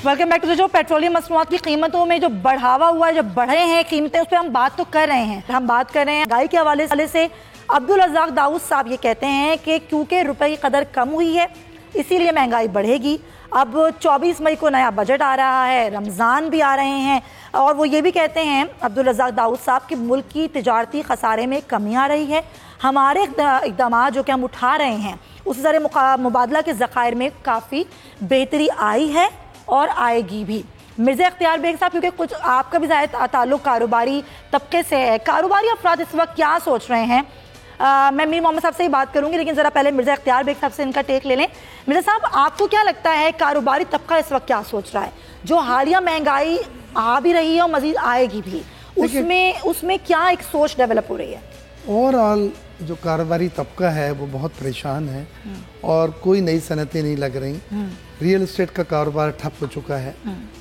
Welcome back to the show. Petroleum मसनूआत की कीमतों में जो बढ़ावा हुआ है, जो बढ़े हैं कीमतें, उस पर हम बात तो कर रहे हैं। हम बात कर रहे हैं महंगाई के हवाले से। अब्दुल रज़ाक दाऊद साहब ये कहते हैं कि क्योंकि रुपए की कदर कम हुई है इसीलिए महंगाई बढ़ेगी। अब 24 मई को नया बजट आ रहा है, रमज़ान भी आ रहे हैं, और वो ये भी कहते हैं अब्दुल रज़ाक दाऊद साहब कि मुल्क की तिजारती खसारे में कमी आ रही है। हमारे इक़दाम जो कि हम उठा रहे हैं उससे ज़र मुबादला के ज़खायर में काफ़ी बेहतरी आई है और आएगी भी। मिर्ज़ा इख्तियार बेग साहब, क्योंकि कुछ आपका भी ज़्यादा ताल्लुक़ कारोबारी तबके से है, कारोबारी अफराद इस वक्त क्या सोच रहे हैं? मैं मीर मोहम्मद साहब से ही बात करूंगी, लेकिन ज़रा पहले मिर्ज़ा इख्तियार बेग साहब से इनका टेक ले लें। मिर्ज़ा साहब, आपको क्या लगता है कारोबारी तबका इस वक्त क्या सोच रहा है? जो हालिया महंगाई आ भी रही है और मज़ीद आएगी भी, उसमें क्या एक सोच डेवलप हो रही है? ओवरऑल जो कारोबारी तबका है वो बहुत परेशान है और कोई नई सनतें नहीं लग रही। रियल एस्टेट का कारोबार ठप हो चुका है।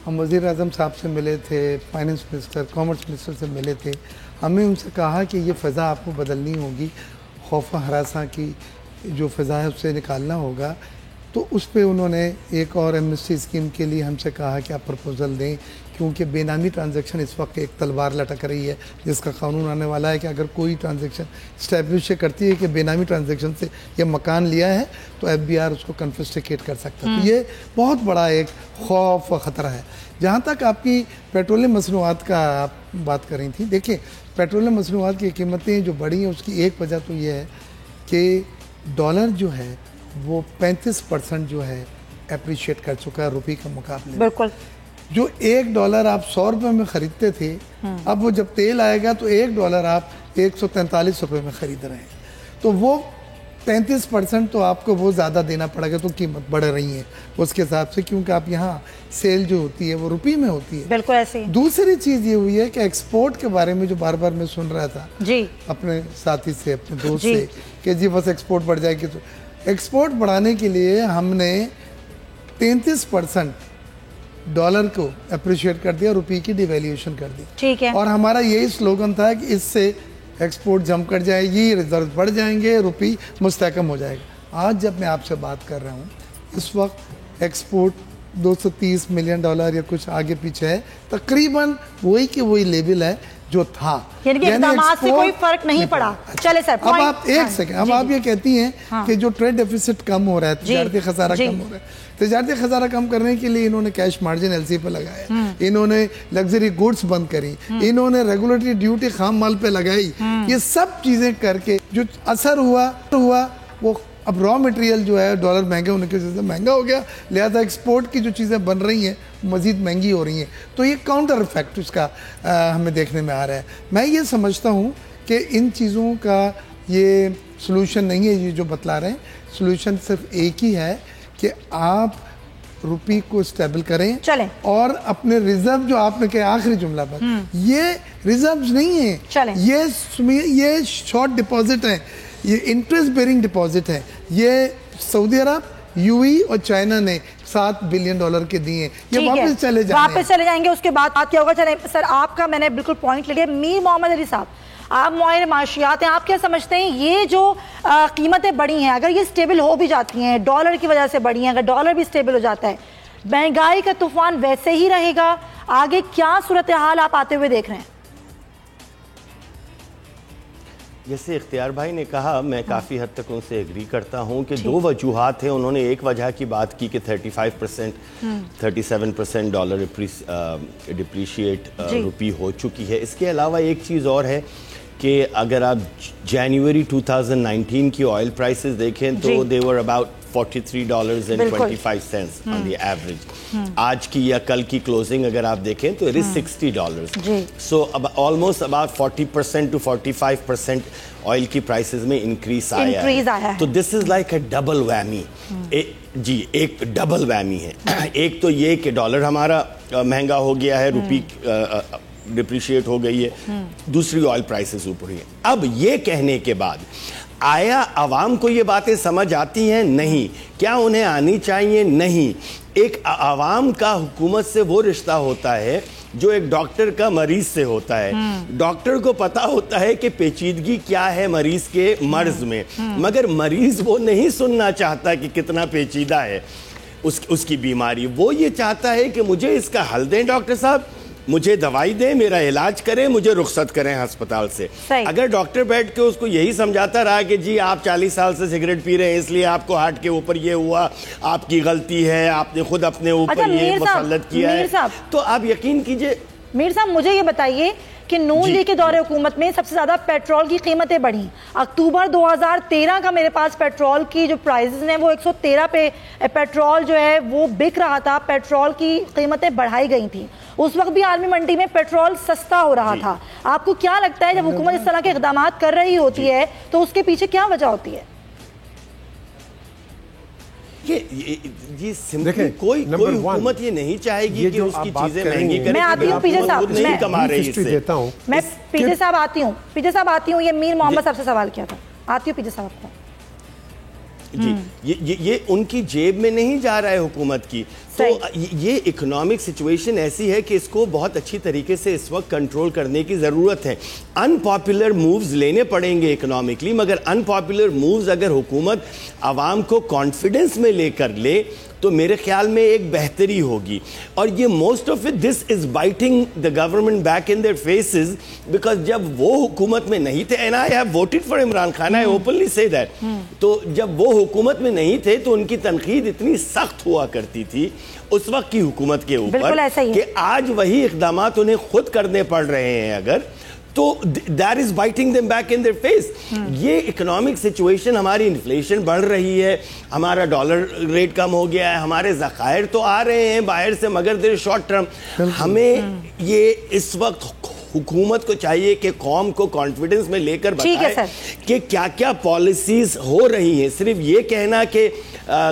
हम वज़ीर आज़म साहब से मिले थे, फाइनेंस मिनिस्टर, कॉमर्स मिनिस्टर से मिले थे। हमने उनसे कहा कि ये फ़ज़ा आपको बदलनी होगी, खौफ हरासा की जो फ़ज़ा है उससे निकालना होगा। तो उस पर उन्होंने एक और एमनेस्टी स्कीम के लिए हमसे कहा कि आप प्रपोज़ल दें, क्योंकि बेनामी ट्रांजैक्शन इस वक्त एक तलवार लटक रही है जिसका कानून आने वाला है कि अगर कोई ट्रांजैक्शन इस्टेब्लिश करती है कि बेनामी ट्रांजैक्शन से ये मकान लिया है तो FBI उसको कन्फिस्टिकेट कर सकता है। तो ये बहुत बड़ा एक खौफ व ख़तरा है। जहाँ तक आपकी पेट्रोलियम मसनूआत का आप बात कर रही थी, देखिए पेट्रोलियम मसनूआत की कीमतें जो बढ़ी हैं उसकी एक वजह तो ये है कि डॉलर जो है वो 35% जो है एप्रिशिएट कर चुका है रुपये के मुकाबले। बिल्कुल। जो $1 आप 100 रुपये में ख़रीदते थे, अब वो जब तेल आएगा तो $1 आप 143 रुपये में ख़रीद रहे हैं। तो वो 35% तो आपको वो ज़्यादा देना पड़ेगा, तो कीमत बढ़ रही है उसके हिसाब से, क्योंकि आप यहाँ सेल जो होती है वो रुपये में होती है। बिल्कुल ऐसे। दूसरी चीज़ ये हुई है कि एक्सपोर्ट के बारे में जो बार बार मैं सुन रहा था जी अपने साथी से, अपने दोस्त से, कि जी बस एक्सपोर्ट बढ़ जाएगी। तो एक्सपोर्ट बढ़ाने के लिए हमने 33% डॉलर को अप्रिशिएट कर दिया, रुपये की डिवैल्यूएशन कर दी। ठीक है। और हमारा यही स्लोगन था कि इससे एक्सपोर्ट जम कर जाएगी, रिजर्व बढ़ जाएंगे, रुपये मुस्तहकम हो जाएगा। आज जब मैं आपसे बात कर रहा हूँ इस वक्त एक्सपोर्ट $230 मिलियन या कुछ आगे पीछे है, तकरीबन वही के वही लेवल है जो था, यानी कि इक़दामात से कोई फर्क नहीं पड़ा। चले सर, अब आप एक सेकंड, अब आप ये कहती हैं कि जो ट्रेड डेफिसिट कम हो रहा है, तिजारती खसारा कम हो रहा है, तिजारती खसारा कम करने के लिए इन्होंने कैश मार्जिन LC पे लगाया, इन्होंने लग्जरी गुड्स बंद करी, इन्होंने रेगुलेटरी ड्यूटी खाम माल पे लगाई। ये सब चीजें करके जो असर हुआ वो अब रॉ मटेरियल जो है डॉलर महंगे होने की वजह से महंगा हो गया, लिहाजा एक्सपोर्ट की जो चीज़ें बन रही हैं मज़ीद महंगी हो रही हैं। तो ये काउंटर इफेक्ट उसका हमें देखने में आ रहा है। मैं ये समझता हूँ कि इन चीज़ों का ये सलूशन नहीं है, ये जो बतला रहे हैं, सलूशन सिर्फ एक ही है कि आप रुपये को स्टेबल करें। चलें। और अपने रिजर्व जो आपने कहा आखिरी जुमला पर, ये रिजर्व्स नहीं है, ये शॉर्ट डिपॉजिट है, ये इंटरेस्ट बेरिंग डिपॉजिट है। ये सऊदी अरब, UAE और चाइना ने $7 बिलियन के दिए, ये वापस चले जाएंगे। उसके बाद क्या होगा? चले सर, आपका मैंने बिल्कुल पॉइंट ले लिया। मीर मोहम्मद अली साहब, आप माहिर माशियात हैं, आप क्या समझते हैं ये जो कीमतें बढ़ी हैं, अगर ये स्टेबल हो भी जाती हैं, डॉलर की वजह से बढ़ी हैं, अगर डॉलर भी स्टेबल हो जाता है, महंगाई का तूफान वैसे ही रहेगा? आगे क्या सूरत हाल आप आते हुए देख रहे हैं? جیسے اختیار بھائی نے کہا میں کافی حد تک ان سے ایگری کرتا ہوں کہ دو وجوہات ہیں. انہوں نے ایک وجہ کی بات کی کہ 35% 37% ڈالر ڈپریشیٹ روپی ہو چکی ہے. اس کے علاوہ ایک چیز اور ہے کہ اگر آپ جنوری 2019 کی آئل پرائسز دیکھیں تو they were about $43.25 on the average. آج کی یا کل کی کلوزنگ اگر آپ دیکھیں تو it is $60. So almost about 40% to 45% oil کی پرائسز میں انکریز آیا ہے. تو this is like a double whammy. جی ایک ڈبل ویمی ہے. ایک تو یہ کہ ڈالر ہمارا مہنگا ہو گیا ہے, روپی ڈپریشیٹ ہو گئی ہے, دوسری آئل پرائسز اوپر ہیں. اب یہ کہنے کے بعد آیا عوام کو یہ باتیں سمجھ آتی ہیں؟ نہیں. کیا انہیں آنی چاہیے؟ نہیں. ایک عوام کا حکومت سے وہ رشتہ ہوتا ہے جو ایک ڈاکٹر کا مریض سے ہوتا ہے. ڈاکٹر کو پتا ہوتا ہے کہ پیچیدگی کیا ہے مریض کے مرض میں, مگر مریض وہ نہیں سننا چاہتا کہ کتنا پیچیدہ ہے اس کی بیماری. وہ یہ چاہتا ہے کہ مجھے اس کا حل دیں ڈاکٹر صاحب, مجھے دوائی دیں, میرا علاج کریں, مجھے رخصت کریں ہسپتال سے. اگر ڈاکٹر بیٹھ کے اس کو یہی سمجھاتا رہا کہ جی آپ 40 سال سے سگریٹ پی رہے ہیں اس لیے آپ کو ہارٹ کے اوپر یہ ہوا, آپ کی غلطی ہے, آپ نے خود اپنے اوپر یہ مسلط کیا ہے, تو آپ یقین کیجئے. میر صاحب مجھے یہ بتائیے کہ نون لیگ کے دور حکومت میں سب سے زیادہ پیٹرول کی قیمتیں بڑھیں. اکتوبر 2013 کا میرے پاس پیٹرول کی جو پرائزز ہیں وہ 113 پہ پیٹرول جو ہے وہ بک رہا تھا. پیٹرول کی قیمتیں بڑھائی گئی تھیں. اس وقت بھی عالمی منڈی میں پیٹرول سستا ہو رہا تھا. آپ کو کیا لگتا ہے جب حکومت اس طرح کے اقدامات کر رہی ہوتی ہے تو اس کے پیچھے کیا وجہ ہوتی ہے؟ یہ سمپلی کوئی حکومت یہ نہیں چاہے گی کہ اس کی چیزیں مہنگی کرے. میں آتی ہوں پیجے صاحب, نہیں کما رہی اس سے. میں پیجے صاحب آتی ہوں. یہ میر محمد صاحب سے سوال کیا تھا. آتی ہوں پیجے صاحب کو. جی یہ ان کی جیب میں نہیں جا رہا ہے حکومت کی. تو یہ اکنامک سچویشن ایسی ہے کہ اس کو بہت اچھی طریقے سے اس وقت کنٹرول کرنے کی ضرورت ہے. ان پاپولر مووز لینے پڑیں گے اکنامکلی, مگر ان پاپولر مووز اگر حکومت عوام کو کانفیڈنس میں لے کر لے تو میرے خیال میں ایک بہتری ہوگی. اور یہ most of it this is biting the government back in their faces, because جب وہ حکومت میں نہیں تھے, and I have voted for Imran Khan, I openly say that, تو جب وہ حکومت میں نہیں تھے تو ان کی تنقید اتنی سخت ہوا کرتی تھی اس وقت کی حکومت کے اوپر کہ آج وہی اقدامات انہیں خود کرنے پڑ رہے ہیں اگر, تو that is biting them back in their face. یہ اکنامک سچویشن, ہماری انفلیشن بڑھ رہی ہے, ہمارا ڈالر ریٹ کم ہو گیا ہے, ہمارے ذخائر تو آ رہے ہیں باہر سے مگر دیر شارٹ ٹرم. ہمیں یہ اس وقت حکومت کو چاہیے کہ قوم کو کانفیڈنس میں لے کر بتائے کہ کیا کیا پالیسیز ہو رہی ہیں. صرف یہ کہنا کہ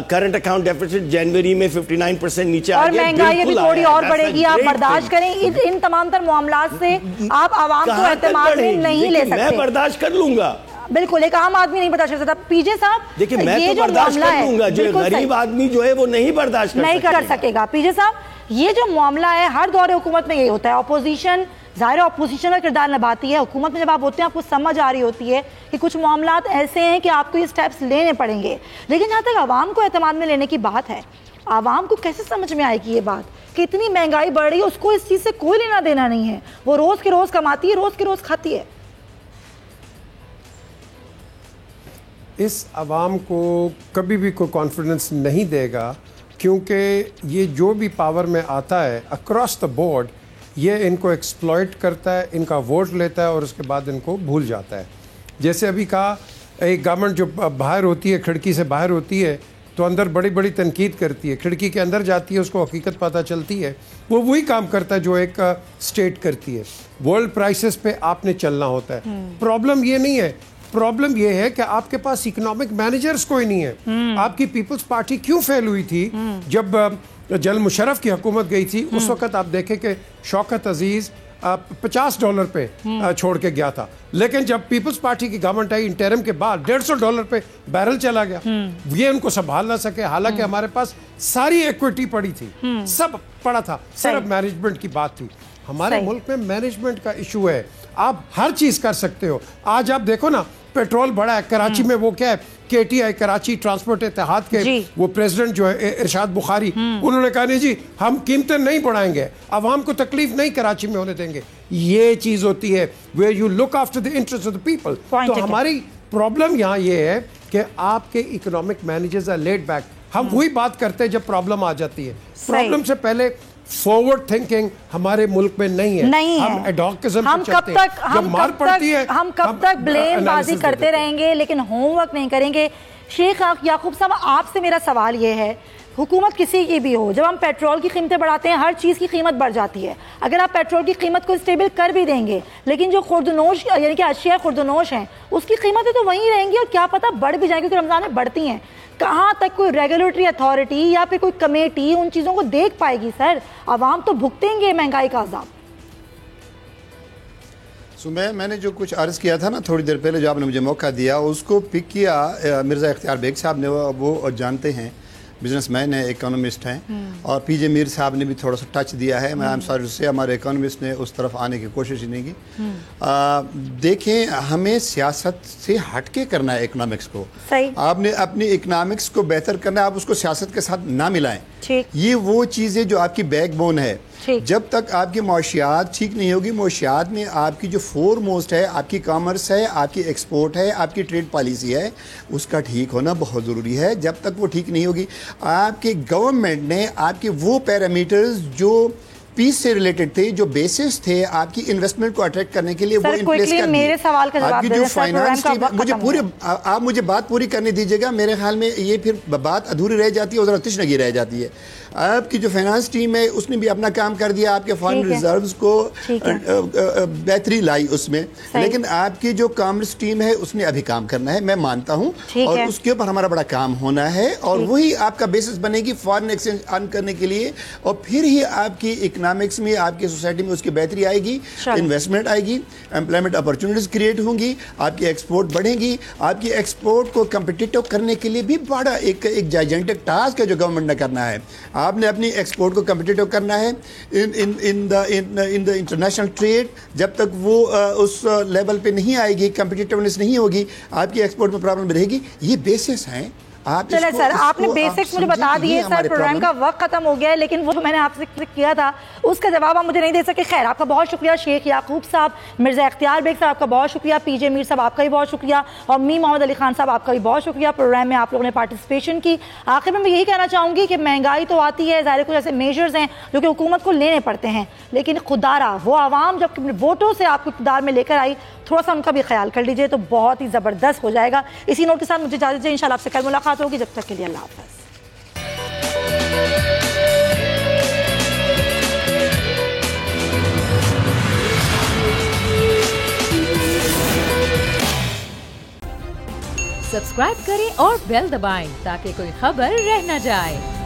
کرنٹ اکاؤنٹ ڈیفیسٹ جنوری میں 59% نیچے آ گیا, اور مہنگائی بھی تھوڑی اور بڑھے گی, آپ برداشت کریں. ان تمام تر معاملات سے آپ عوام کو اعتماد میں نہیں لے سکتے. میں برداشت کر لوں گا, بالکل ایک عام آدمی نہیں برداشت کر سکتا. پیجے صاحب دیکھیں میں تو برداشت کر لوں گا, جو غریب آدمی جو ہے وہ نہیں برداشت کر سکے گا. پیجے صاحب یہ جو معاملہ ہے ہر دور حکومت میں یہی ہوتا ہے. اپوزیشن ظاہر اپوزیشن کا کردار نبھاتی ہے. حکومت میں جب آپ ہوتے ہیں آپ کو سمجھ آ رہی ہوتی ہے کہ کچھ معاملات ایسے ہیں کہ آپ کو یہ سٹیپس لینے پڑیں گے, لیکن جہاں تک عوام کو اعتماد میں لینے کی بات ہے, عوام کو کیسے سمجھ میں آئے گی یہ بات کہ اتنی مہنگائی بڑھ رہی ہے, اس کو اس چیز سے کوئی لینا دینا نہیں ہے, وہ روز کے روز کماتی ہے, روز کے روز کھاتی ہے. اس عوام کو کبھی بھی کوئی کانفیڈنس نہیں دے گا, کیونکہ یہ جو بھی پاور میں آتا ہے اکراس دا بورڈ یہ ان کو ایکسپلائٹ کرتا ہے, ان کا ووٹ لیتا ہے اور اس کے بعد ان کو بھول جاتا ہے. جیسے ابھی کہا ایک گورنمنٹ جو باہر ہوتی ہے, کھڑکی سے باہر ہوتی ہے تو اندر بڑی بڑی تنقید کرتی ہے, کھڑکی کے اندر جاتی ہے اس کو حقیقت پتہ چلتی ہے, وہ وہی کام کرتا ہے جو ایک اسٹیٹ کرتی ہے. ورلڈ پرائسز پہ آپ نے چلنا ہوتا ہے. پرابلم یہ نہیں ہے, پرابلم یہ ہے کہ آپ کے پاس اکنامک مینیجرز کوئی نہیں ہے. آپ کی پیپلز پارٹی کیوں فیل ہوئی تھی جب جنرل مشرف کی حکومت گئی تھی؟ اس وقت آپ دیکھیں کہ شوکت عزیز $50 پہ چھوڑ کے گیا تھا, لیکن جب پیپلز پارٹی کی گورنمنٹ آئی انٹرم کے بعد $150 پہ بیرل چلا گیا. یہ ان کو سنبھال نہ سکے, حالانکہ ہمارے پاس ساری ایکویٹی پڑی تھی, سب پڑا تھا, صرف مینجمنٹ کی بات تھی. ہمارے ملک میں مینجمنٹ کا ایشو ہے. آپ ہر چیز کر سکتے ہو. آج آپ دیکھو نا पेट्रोल बढ़ा है कराची में, वो क्या है KTI कराची ट्रांसपोर्ट इत्तेहाद के वो प्रेसिडेंट जो है इरशाद बुखारी, उन्होंने कहा नहीं जी हम कीमतें नहीं बढ़ाएंगे, अवाम को तकलीफ नहीं कराची में होने देंगे। ये चीज होती है where you look after the interests of the people। तो हमारी प्रॉब्लम यहाँ ये है कि आपके economic managers are laid back. हम वही बात करते हैं जब प्रॉब्लम आ जाती है, प्रॉब्लम से पहले फॉरवर्ड थिंकिंग हमारे मुल्क में नहीं है। हम एडॉकिज्म हम कब तक ब्लेम बाजी करते रहेंगे लेकिन होमवर्क नहीं करेंगे। शेख याकूब साहब, आपसे मेरा सवाल ये है, हुकूमत किसी की भी हो, जब हम पेट्रोल की कीमतें बढ़ाते हैं हर चीज़ की कीमत बढ़ जाती है। अगर आप पेट्रोल की कीमत को स्टेबल कर भी देंगे लेकिन जो खुर्दनोश यानी कि अशिया खुर्दनोश हैं उसकी कीमतें तो वहीं रहेंगी और क्या पता बढ़ भी जाएंगी, क्योंकि रमज़ान में बढ़ती हैं। कहाँ तक कोई रेगुलेटरी अथॉरिटी या फिर कोई कमेटी उन चीज़ों को देख पाएगी? सर, आवाम तो भुगतेंगे महंगाई का अज़ाब। मैंने जो कुछ अर्ज़ किया था ना थोड़ी देर पहले, जो आपने मुझे मौका दिया उसको पिक किया। मिर्ज़ा इख्तियार बेग साहब ने, वो जानते हैं, बिजनेसमैन है, इकोनॉमिस्ट हैं, और पीजे मीर साहब ने भी थोड़ा सा टच दिया है। मैं आई एम सॉरी से हमारे इकोनॉमिस्ट ने उस तरफ आने की कोशिश ही नहीं की। देखें, हमें सियासत से हट के करना है इकोनॉमिक्स को। आपने अपनी इकोनॉमिक्स को बेहतर करना है, आप उसको सियासत के साथ ना मिलाएं। ये वो चीज़ें जो आपकी बैकबोन है, जब तक आपकी मौशियात ठीक नहीं होगी, मौशियात में आपकी जो फोरमोस्ट है, आपकी कॉमर्स है, आपकी एक्सपोर्ट है, आपकी ट्रेड पॉलिसी है, उसका ठीक होना बहुत ज़रूरी है। जब तक वो ठीक नहीं होगी, आपके गवर्नमेंट ने आपके वो पैरामीटर्स जो पीस से रिलेटेड थे, जो बेसिस थे आपकी इन्वेस्टमेंट को अट्रैक्ट करने के लिए, वो इन प्लेस कर मेरे सवाल का जवाब आपकी जो फाइनेंस आप मुझे बात पूरी करने दीजिएगा। मेरे ख्याल में ये फिर बात अधूरी रह जाती है और ज़रा तशनगी रह जाती है। आपकी जो फाइनेंस टीम है उसने भी अपना काम कर दिया, आपके फॉरेन रिजर्व्स को बेहतरी लाई उसमें, लेकिन आपकी जो कॉमर्स टीम है उसने अभी काम करना है, मैं मानता हूँ, और उसके ऊपर हमारा बड़ा काम होना है, और वही आपका बेसिस बनेगी फॉरेन एक्सचेंज अर्न करने के लिए, और फिर ही आपकी इकोनॉमिक्स में, आपकी सोसाइटी में उसकी बेहतरी आएगी, इन्वेस्टमेंट आएगी, एम्प्लॉयमेंट अपॉर्चुनिटीज क्रिएट होंगी, आपकी एक्सपोर्ट बढ़ेगी। आपकी एक्सपोर्ट को कम्पिटिटिव करने के लिए भी बड़ा एक जाइजेंटिक टास्क है जो गवर्नमेंट ने करना है। आपने अपनी एक्सपोर्ट को कम्पिटिटिव करना है इन द इंटरनेशनल ट्रेड। जब तक वो उस लेवल पे नहीं आएगी, कम्पिटिटिवनेस नहीं होगी, आपकी एक्सपोर्ट में प्रॉब्लम रहेगी। ये बेसिस हैं। चले सर, आपने बेसिक्स मुझे बता दिए। सर, प्रोग्राम का वक्त खत्म हो गया है, लेकिन वो मैंने आपसे किया था उसका जवाब आप मुझे नहीं दे सके। खैर, आपका बहुत शुक्रिया शेख याकूब साहब, मिर्ज़ा इख्तियार बेग साहब आपका बहुत शुक्रिया, पीजे मीर साहब आपका भी बहुत शुक्रिया, और मी मोहम्मद अली खान साहब आपका भी बहुत शुक्रिया। प्रोग्राम में आप लोगों ने पार्टिसिपेशन की। आखिर में मैं यही कहना चाहूँगी कि महंगाई तो आती है, ज़ाहिर कुछ ऐसे मेजर्स हैं जो कि हुकूमत को लेने पड़ते हैं, लेकिन खुदारा वो आवाम जब वोटों से आपको इक़्तिदार में लेकर आई, थोड़ा सा उनका भी ख्याल कर लीजिए तो बहुत ही ज़बरदस्त हो जाएगा। इसी नोट के साथ मुझे इजाज़त दीजिए, इंशाल्लाह आपसे कल मुलाकात होगी। जब तक के लिए अल्लाह हाफ़िज़। सब्सक्राइब करें और बेल दबाएं ताकि कोई खबर रह न जाए।